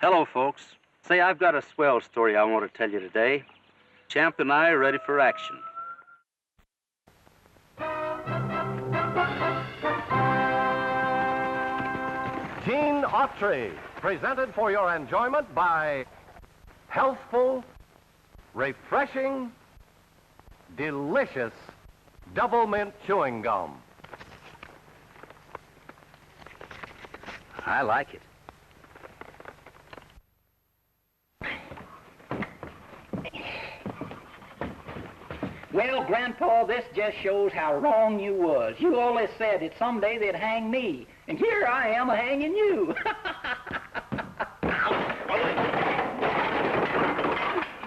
Hello, folks. Say, I've got a swell story I want to tell you today. Champ and I are ready for action. Gene Autry, presented for your enjoyment by healthful, refreshing, delicious double mint chewing gum. I like it. Well, Grandpa, this just shows how wrong you was. You always said that someday they'd hang me, and here I am hanging you.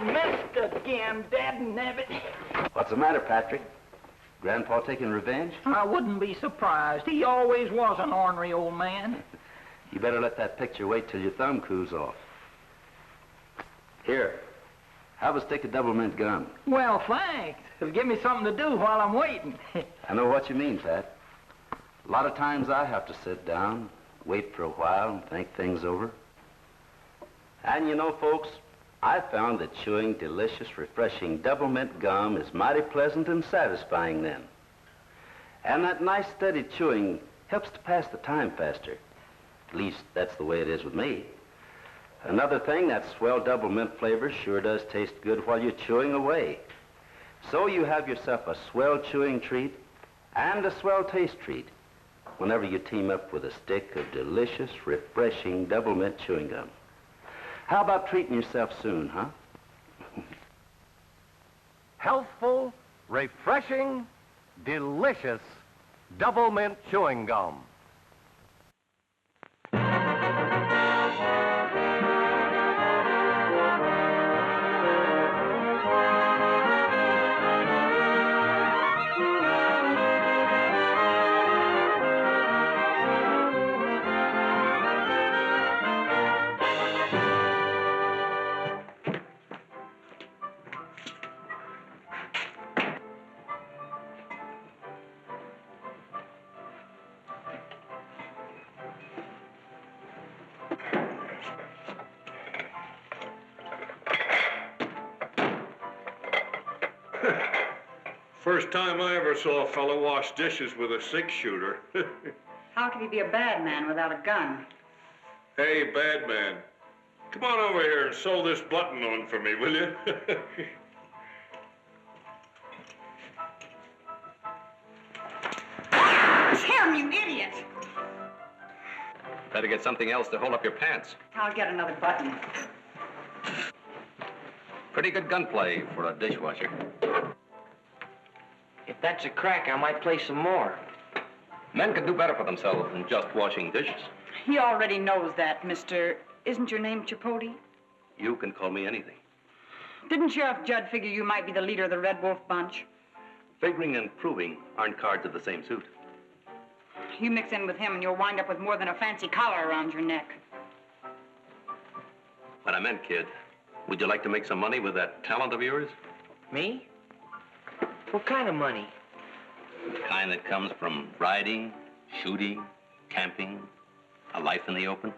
Missed again, dad-nabbit. What's the matter, Patrick? Grandpa taking revenge? I wouldn't be surprised. He always was an ornery old man. You better let that picture wait till your thumb cools off. Here, have a stick of double mint gum. Well, thanks. It'll give me something to do while I'm waiting. I know what you mean, Pat. A lot of times I have to sit down, wait for a while, and think things over. And you know, folks, I found that chewing delicious, refreshing double mint gum is mighty pleasant and satisfying then. And that nice, steady chewing helps to pass the time faster. At least, that's the way it is with me. Another thing, that swell double mint flavor sure does taste good while you're chewing away. So you have yourself a swell chewing treat and a swell taste treat whenever you team up with a stick of delicious, refreshing double mint chewing gum. How about treating yourself soon, huh? Healthful, refreshing, delicious double mint chewing gum. First time I ever saw a fellow wash dishes with a six-shooter. How can he be a bad man without a gun? Hey, bad man, come on over here and sew this button on for me, will you? Tim, you idiot! Better get something else to hold up your pants. I'll get another button. Pretty good gunplay for a dishwasher. If that's a crack, I might play some more. Men can do better for themselves than just washing dishes. He already knows that, Mr. Isn't your name Chapoti? You can call me anything. Didn't Sheriff Judd figure you might be the leader of the Red Wolf bunch? Figuring and proving aren't cards of the same suit. You mix in with him and you'll wind up with more than a fancy collar around your neck. What I meant, kid, would you like to make some money with that talent of yours? Me? What kind of money? The kind that comes from riding, shooting, camping, a life in the open.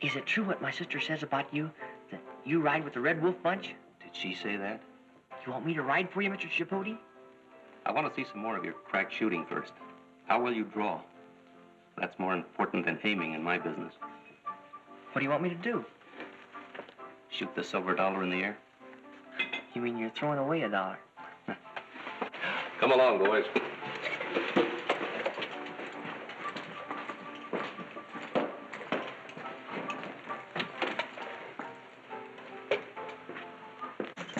Is it true what my sister says about you, that you ride with the Red Wolf bunch? Did she say that? You want me to ride for you, Mr. Chipoti? I want to see some more of your crack shooting first. How well you draw. That's more important than aiming in my business. What do you want me to do? Shoot the silver dollar in the air. You mean you're throwing away $1? Come along, boys.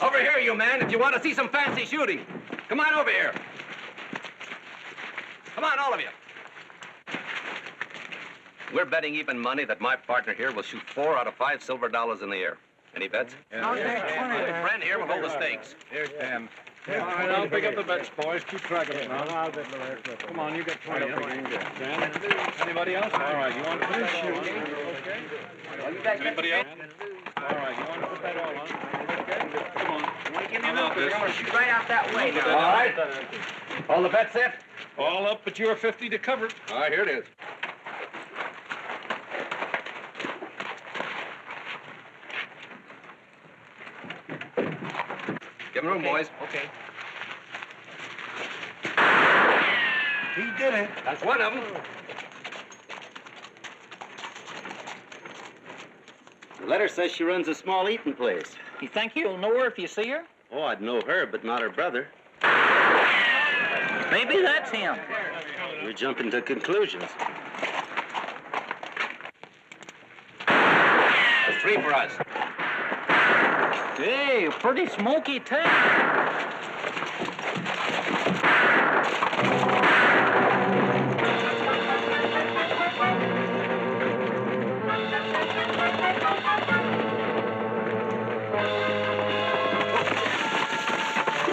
Over here, you man, if you want to see some fancy shooting. Come on over here. Come on, all of you. We're betting even money that my partner here will shoot 4 out of 5 silver dollars in the air. Any bets? I'll take 20. My friend here will hold the stakes. Here's 10. All right, I'll pick up the bets, boys. Keep track of it now. I'll bet Come on, you get 20. Anybody else? All right, you want to finish shooting? Okay. Anybody else? All right, you want to put that all on? Okay. Come on. You want to give me a look? I'm going to shoot right out that way now. All right. All the bets set? All up, but you're 50 to cover. All right, here it is. Give him room, boys. Okay. He did it. That's one of them. The letter says she runs a small eating place. You think you'll know her if you see her? Oh, I'd know her, but not her brother. Maybe that's him. You're jumping to conclusions. There's 3 for us. Hey, a pretty smoky tank.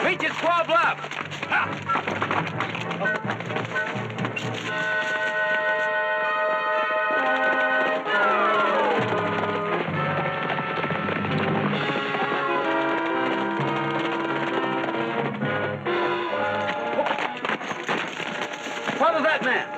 Reach it, Swell Gum. Follow that man.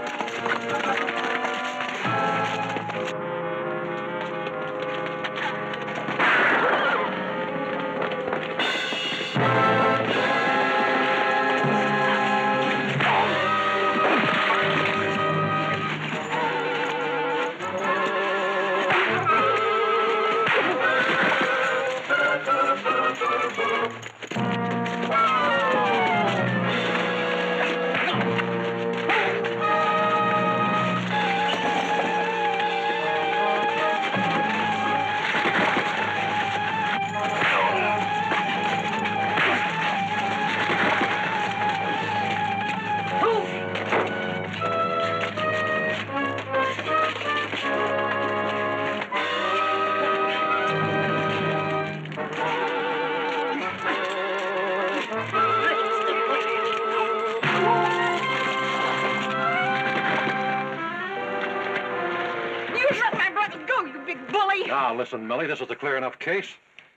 Now, listen, Millie, this is a clear enough case.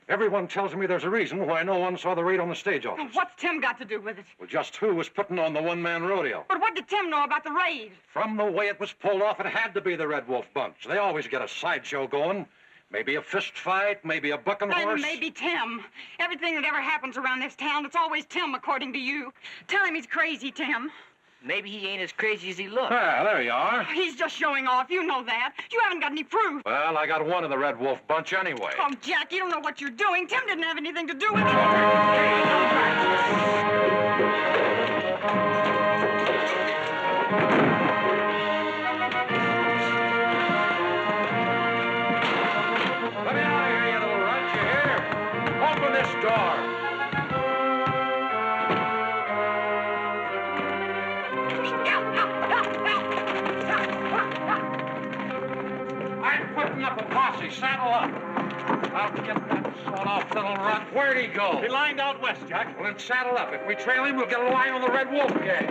Everyone tells me there's a reason why no one saw the raid on the stage office. What's Tim got to do with it? Well, just who was putting on the one-man rodeo? But what did Tim know about the raid? From the way it was pulled off, it had to be the Red Wolf bunch. They always get a sideshow going. Maybe a fist fight, maybe a bucking horse. And maybe Tim. Everything that ever happens around this town, it's always Tim, according to you. Tell him he's crazy, Tim. Maybe he ain't as crazy as he looks. Ah, there you are. He's just showing off. You know that. You haven't got any proof. Well, I got one of the Red Wolf bunch anyway. Oh, Jack, you don't know what you're doing. Tim didn't have anything to do with it. Let me out of here, you little runt, you hear? Open this door. I'm putting up a posse. Saddle up. I'll get that sawed-off little runt. Where'd he go? He lined out west, Jack. Well, then saddle up. If we trail him, we'll get a line on the Red Wolf gang.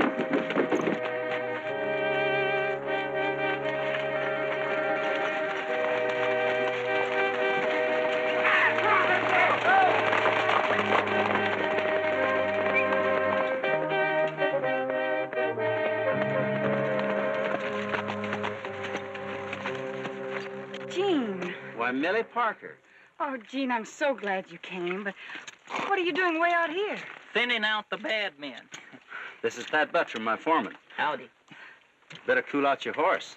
Gene. Why, Millie Parker. Oh, Gene, I'm so glad you came, but what are you doing way out here? Thinning out the bad men. This is Pat Butram, my foreman. Howdy. Better cool out your horse.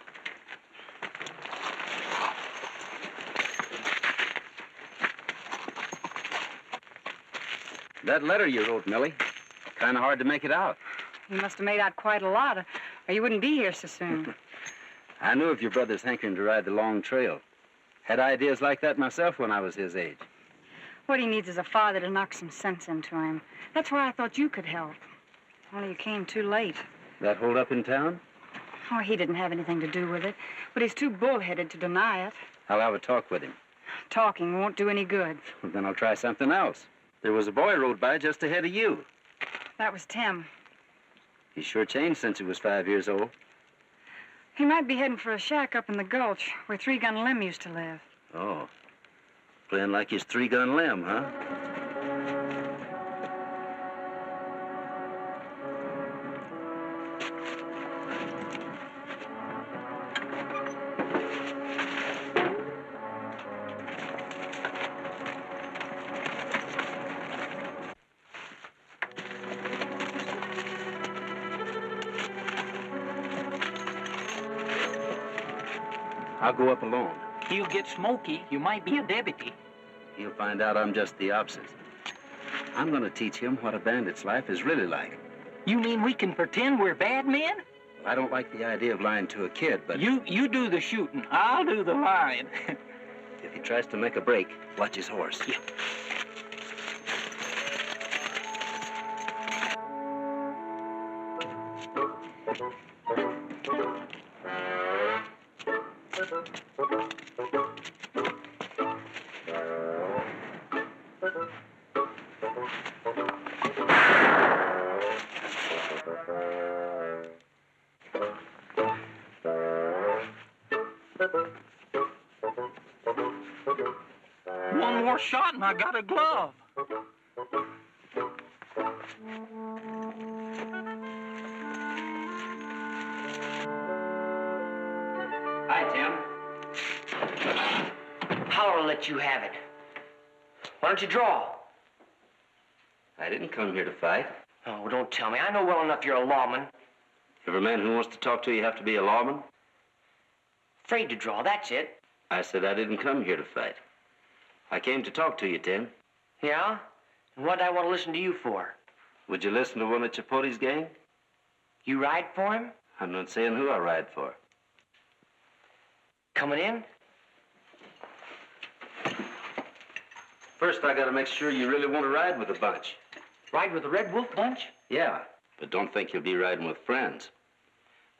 That letter you wrote, Millie, kind of hard to make it out. You must have made out quite a lot, or you wouldn't be here so soon. I knew of your brother's hankering to ride the long trail. Had ideas like that myself when I was his age. What he needs is a father to knock some sense into him. That's why I thought you could help. Only you came too late. That hold up in town? Oh, he didn't have anything to do with it, but he's too bullheaded to deny it. I'll have a talk with him. Talking won't do any good. Well, then I'll try something else. There was a boy rode by just ahead of you. That was Tim. He's sure changed since he was 5 years old. He might be heading for a shack up in the gulch where Three Gun Lim used to live. Oh. Playing like he's Three-Gun Lim, huh? I'll go up alone. He'll get smoky. You might be a deputy. He'll find out I'm just the opposite. I'm gonna teach him what a bandit's life is really like. You mean we can pretend we're bad men? Well, I don't like the idea of lying to a kid, but... You do the shooting. I'll do the lying. If he tries to make a break, watch his horse. Yeah. One more shot and I got a glove. Hi, Tim. How'll let you have it? Why don't you draw? I didn't come here to fight. Oh, don't tell me. I know well enough you're a lawman. Every man who wants to talk to you have to be a lawman. Afraid to draw, that's it. I said I didn't come here to fight. I came to talk to you, Tim. Yeah? And what'd I want to listen to you for? Would you listen to one of Chipoti's gang? You ride for him? I'm not saying who I ride for. Coming in? First, I gotta make sure you really want to ride with the bunch. Ride with the Red Wolf bunch? Yeah, but don't think you'll be riding with friends.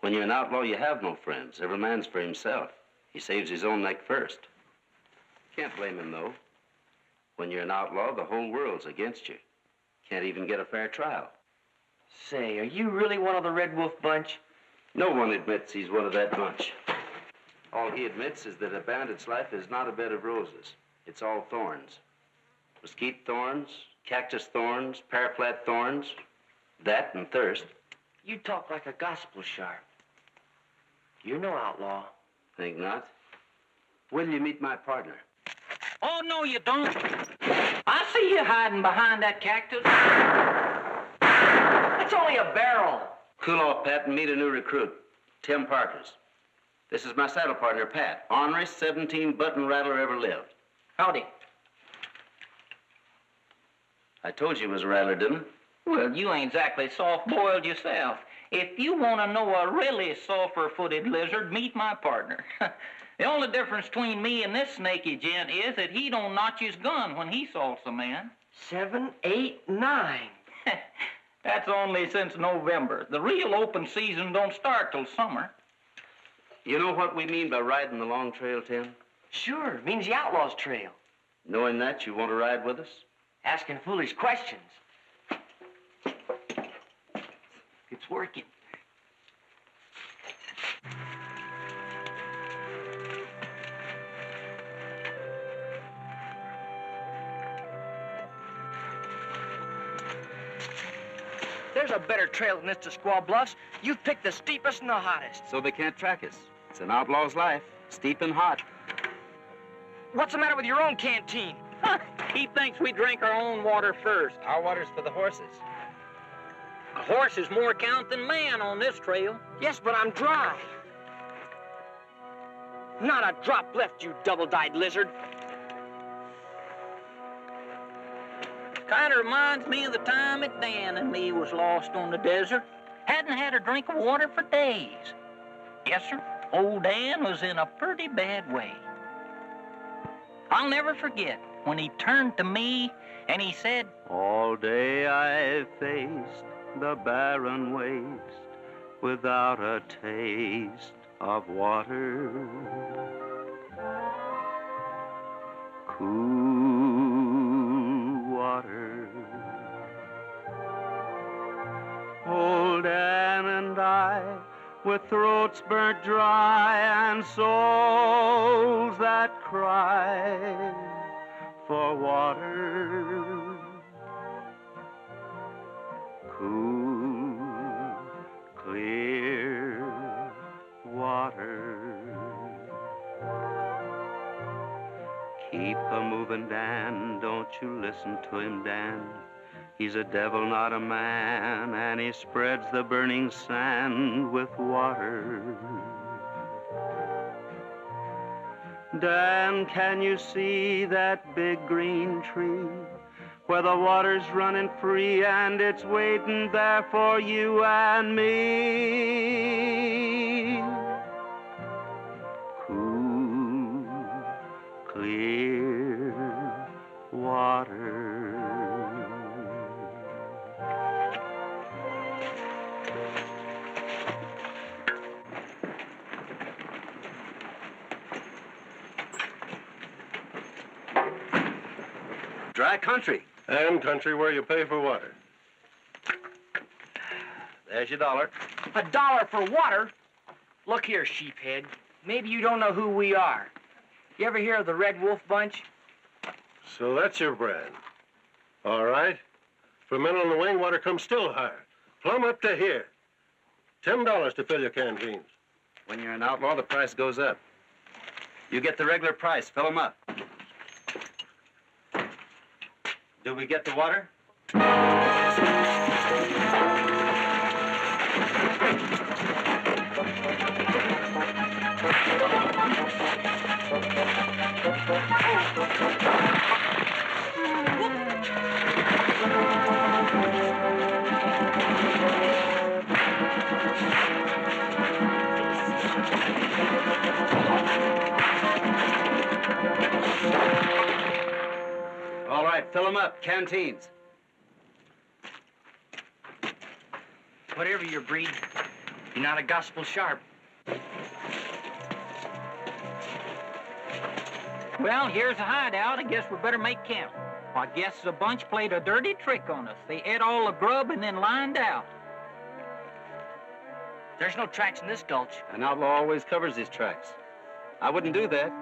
When you're an outlaw, you have no friends. Every man's for himself. He saves his own neck first. Can't blame him, though. When you're an outlaw, the whole world's against you. Can't even get a fair trial. Say, are you really one of the Red Wolf bunch? No one admits he's one of that bunch. All he admits is that a bandit's life is not a bed of roses. It's all thorns. Mesquite thorns, cactus thorns, pear-flat thorns, that and thirst. You talk like a gospel sharp. You're no outlaw. Think not? Will you meet my partner? Oh, no, you don't. I see you hiding behind that cactus. It's only a barrel. Cool off, Pat, and meet a new recruit, Tim Parkers. This is my saddle partner, Pat. Orneryest 17-button rattler ever lived. Howdy. I told you he was a rattler, didn't I? Well, you ain't exactly soft-boiled yourself. If you want to know a really sulfur-footed lizard, meet my partner. The only difference between me and this snaky gent is that he don't notch his gun when he salts a man. 7, 8, 9. That's only since November. The real open season don't start till summer. You know what we mean by riding the long trail, Tim? Sure, means the outlaw's trail. Knowing that, you want to ride with us? Asking foolish questions. It's working. There's a better trail than this to Squaw Bluffs. You've picked the steepest and the hottest. So they can't track us. It's an outlaw's life, steep and hot. What's the matter with your own canteen? He thinks we drink our own water first. Our water's for the horses. A horse is more count than man on this trail. Yes, but I'm dry. Not a drop left, you double-dyed lizard. Kind of reminds me of the time that Dan and me was lost on the desert. Hadn't had a drink of water for days. Yes, sir. Old Dan was in a pretty bad way. I'll never forget when he turned to me and he said, "All day I faced the barren waste without a taste of water. Cool water. Old Ann and I, with throats burnt dry and souls that cry for water. Cool, clear water. Keep a-moving, Dan, don't you listen to him, Dan. He's a devil, not a man, and he spreads the burning sand with water. Dan, can you see that big green tree where the water's running free and it's waiting there for you and me? Cool, clear water. Dry country. And country where you pay for water. There's your $1. $1 for water? Look here, sheephead. Maybe you don't know who we are. You ever hear of the Red Wolf Bunch? So that's your brand. All right. For men on the wing, water comes still higher. Plumb up to here. $10 to fill your canteens. When you're an outlaw, the price goes up. You get the regular price. Fill 'em up. Do we get the water? All right, fill 'em up. Canteens. Whatever your breed, you're not a gospel sharp. Well, here's a hideout. I guess we better make camp. I guess the bunch played a dirty trick on us. They ate all the grub and then lined out. There's no tracks in this gulch. An outlaw always covers his tracks. I wouldn't do that.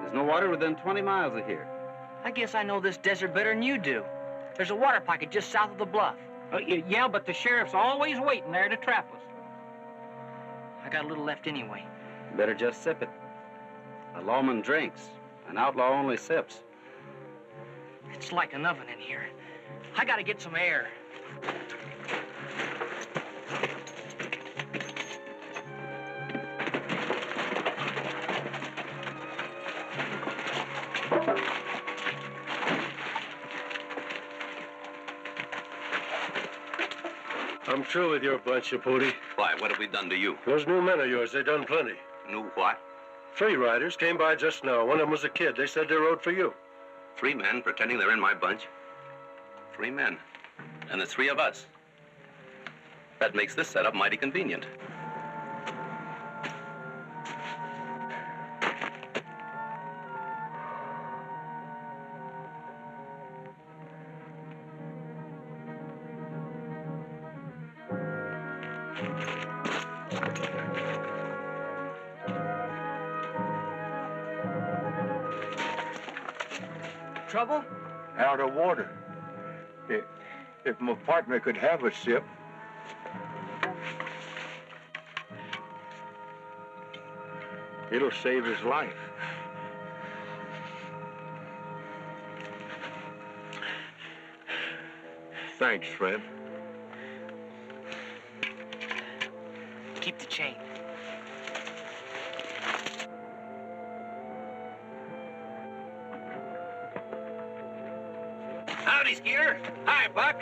There's no water within 20 miles of here. I guess I know this desert better than you do. There's a water pocket just south of the bluff. Yeah, but the sheriff's always waiting there to trap us. I got a little left anyway. Better just sip it. A lawman drinks. An outlaw only sips. It's like an oven in here. I gotta get some air. I'm through with your bunch, Chapoti. Why, what have we done to you? Those new men of yours, they done plenty. New what? 3 riders came by just now. One of them was a kid. They said they rode for you. 3 men pretending they're in my bunch? 3 men. And the 3 of us. That makes this setup mighty convenient. Trouble? Out of water. If my partner could have a sip. It'll save his life. Thanks, Fred. Keep the chain. Howdy, Skeeter. Hi, Buck.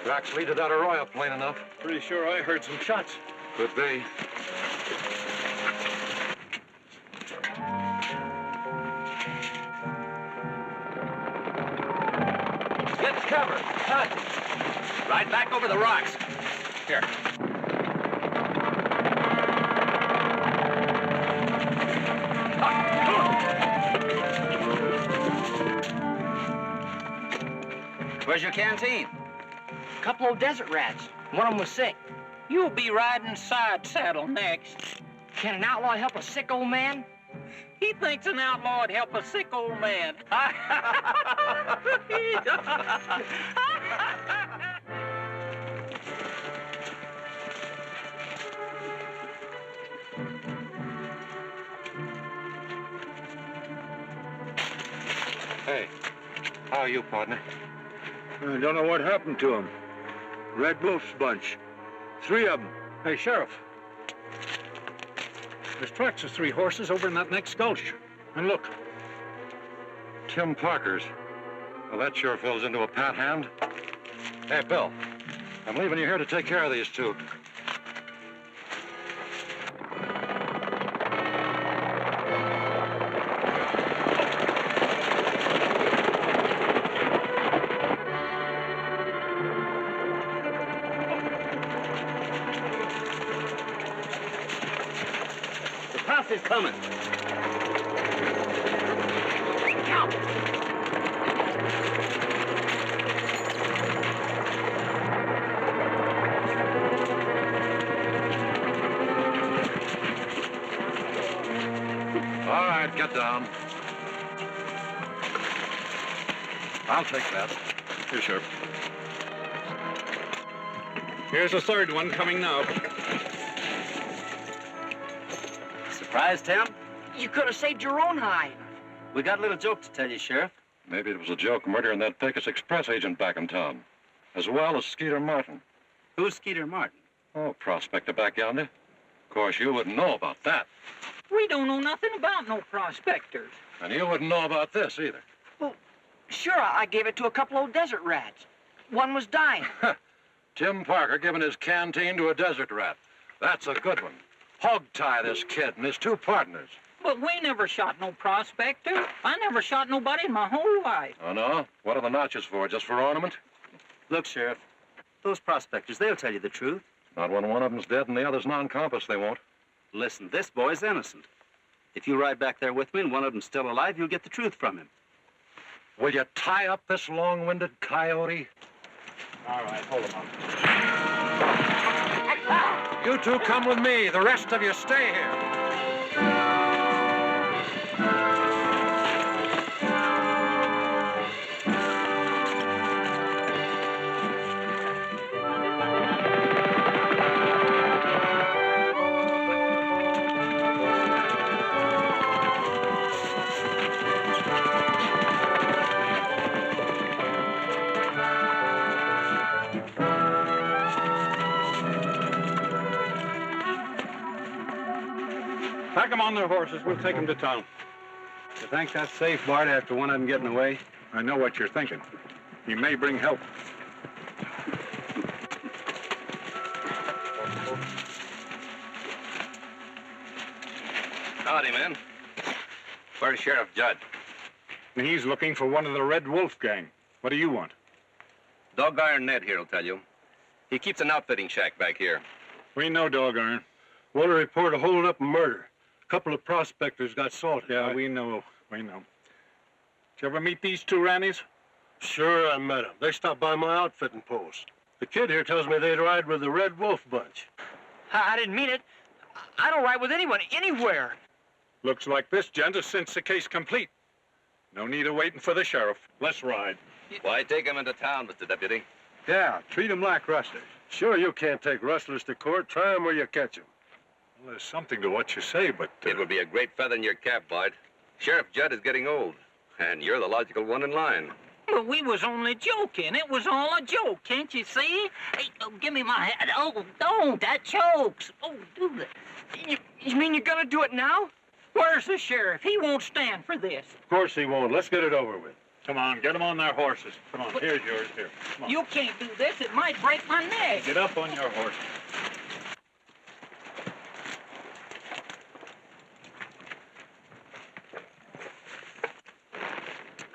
Tracks lead to that arroyo plain enough. Pretty sure I heard some shots. Could be. Get cover. Cut. Right back over the rocks. Here. Where's your canteen? Couple old desert rats. One of them was sick. You'll be riding side saddle next. Can an outlaw help a sick old man? He thinks an outlaw would help a sick old man. Hey, how are you, partner? I don't know what happened to him. Red Wolf's bunch. 3 of them. Hey, Sheriff. There's tracks of 3 horses over in that next gulch. And look. Tim Parker's. Well, that sure fills into a pat hand. Hey, Bill, I'm leaving you here to take care of these 2. The path is coming. All right, get down. I'll take that. Here, Sheriff. Here's a 3rd one coming now. Surprised, Tim? You could have saved your own hide. We got a little joke to tell you, Sheriff. Maybe it was a joke murdering that Pecos Express agent back in town, as well as Skeeter Martin. Who's Skeeter Martin? Oh, prospector back yonder. Of course, you wouldn't know about that. We don't know nothing about no prospectors. And you wouldn't know about this either. Well, sure, I gave it to a couple old desert rats. One was dying. Tim Parker giving his canteen to a desert rat. That's a good one. Hog-tie this kid and his 2 partners. But we never shot no prospector. I never shot nobody in my whole life. Oh, no? What are the notches for? Just for ornament? Look, Sheriff, those prospectors, they'll tell you the truth. Not when one of them's dead and the other's non-compass, they won't. Listen, this boy's innocent. If you ride back there with me and one of them's still alive, you'll get the truth from him. Will you tie up this long-winded coyote? All right, hold him up. You 2 come with me. The rest of you stay here. Pack them on their horses. We'll take them to town. You think that's safe, Bart, after one of them getting away? I know what you're thinking. He may bring help. Howdy, man. Where's Sheriff Judd? He's looking for one of the Red Wolf gang. What do you want? Dog Iron Ned here will tell you. He keeps an outfitting shack back here. We know Dog Iron. Want to report a hold-up and murder. A couple of prospectors got salted. Yeah, we know. Did you ever meet these 2 Rannies? Sure, I met them. They stopped by my outfitting post. The kid here tells me they'd ride with the Red Wolf bunch. I didn't mean it. I don't ride with anyone, anywhere. Looks like this gent has cinched the case complete. No need of waiting for the sheriff. Let's ride. Why take him into town, Mr. Deputy? Yeah, treat them like rustlers. Sure, you can't take rustlers to court. Try them where you catch them. Well, there's something to what you say, but... It would be a great feather in your cap, Bart. Sheriff Judd is getting old, and you're the logical one in line. But we was only joking. It was all a joke, can't you see? Hey, oh, give me my hat. Oh, don't. That chokes. Oh, do that. You mean you're gonna do it now? Where's the sheriff? He won't stand for this. Of course he won't. Let's get it over with. Come on, get them on their horses. Come on, here's yours, here. Come on. You can't do this. It might break my neck. Get up on your horse.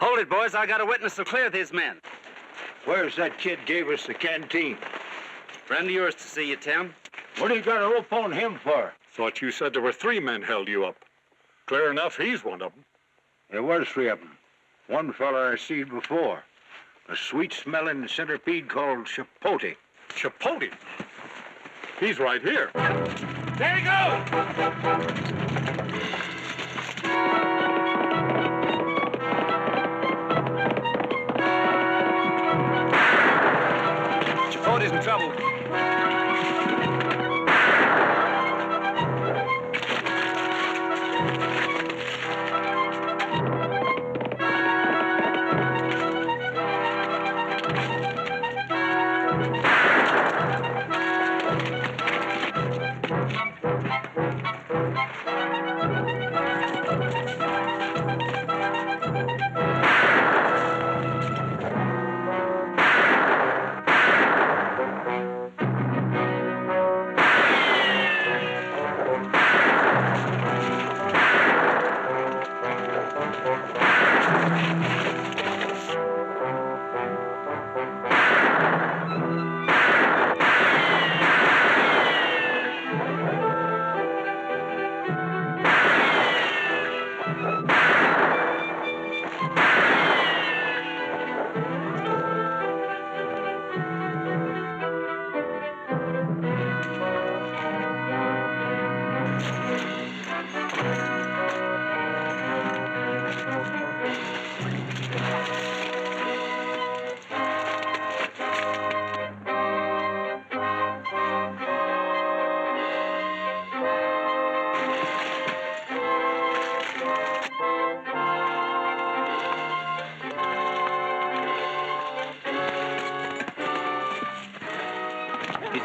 Hold it, boys. I got a witness to clear these men. Where's that kid gave us the canteen? Friend of yours to see you, Tim. What do you got a rope on him for? Thought you said there were 3 men held you up. Clear enough, he's one of them. There was 3 of them. One fella I seen before. A sweet-smelling centipede called Chapoti. Chapoti? He's right here. There he goes! Chipoti's in trouble.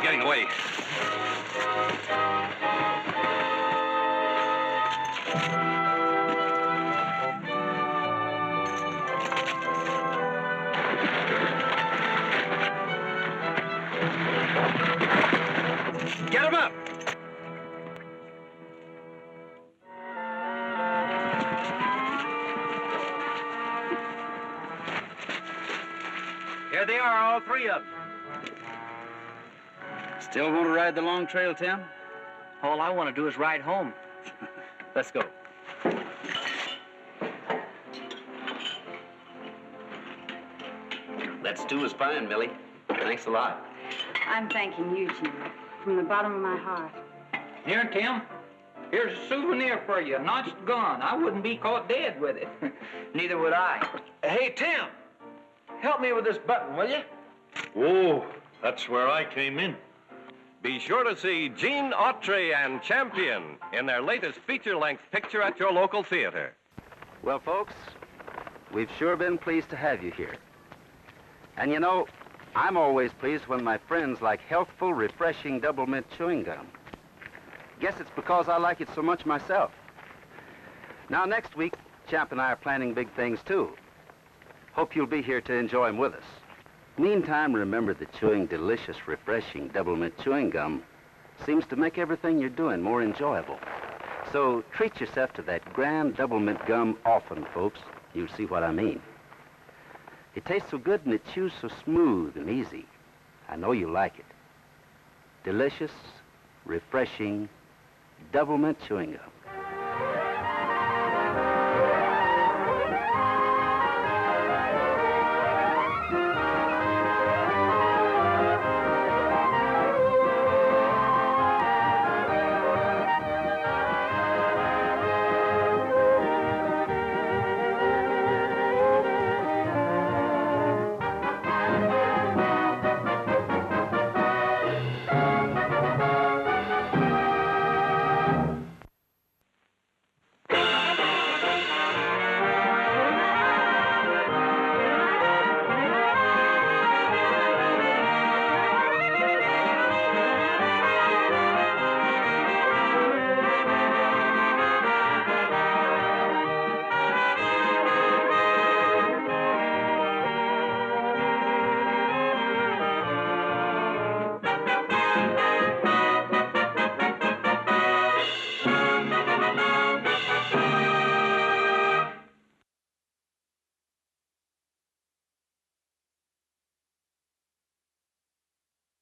getting away. Get him up! Here they are, all three of them. Still want to ride the long trail, Tim? All I want to do is ride home. Let's go. That stew is fine, Millie. Thanks a lot. I'm thanking you, Gene, from the bottom of my heart. Here, Tim. Here's a souvenir for you, a notched gun. I wouldn't be caught dead with it. Neither would I. Hey, Tim, help me with this button, will you? Oh, that's where I came in. Be sure to see Gene Autry and Champion in their latest feature-length picture at your local theater. Well, folks, we've sure been pleased to have you here. And you know, I'm always pleased when my friends like healthful, refreshing double mint chewing gum. Guess it's because I like it so much myself. Now, next week, Champ and I are planning big things, too. Hope you'll be here to enjoy them with us. Meantime, remember that chewing delicious, refreshing double mint chewing gum seems to make everything you're doing more enjoyable. So treat yourself to that grand double mint gum often, folks. You'll see what I mean. It tastes so good and it chews so smooth and easy. I know you like it. Delicious, refreshing, double mint chewing gum.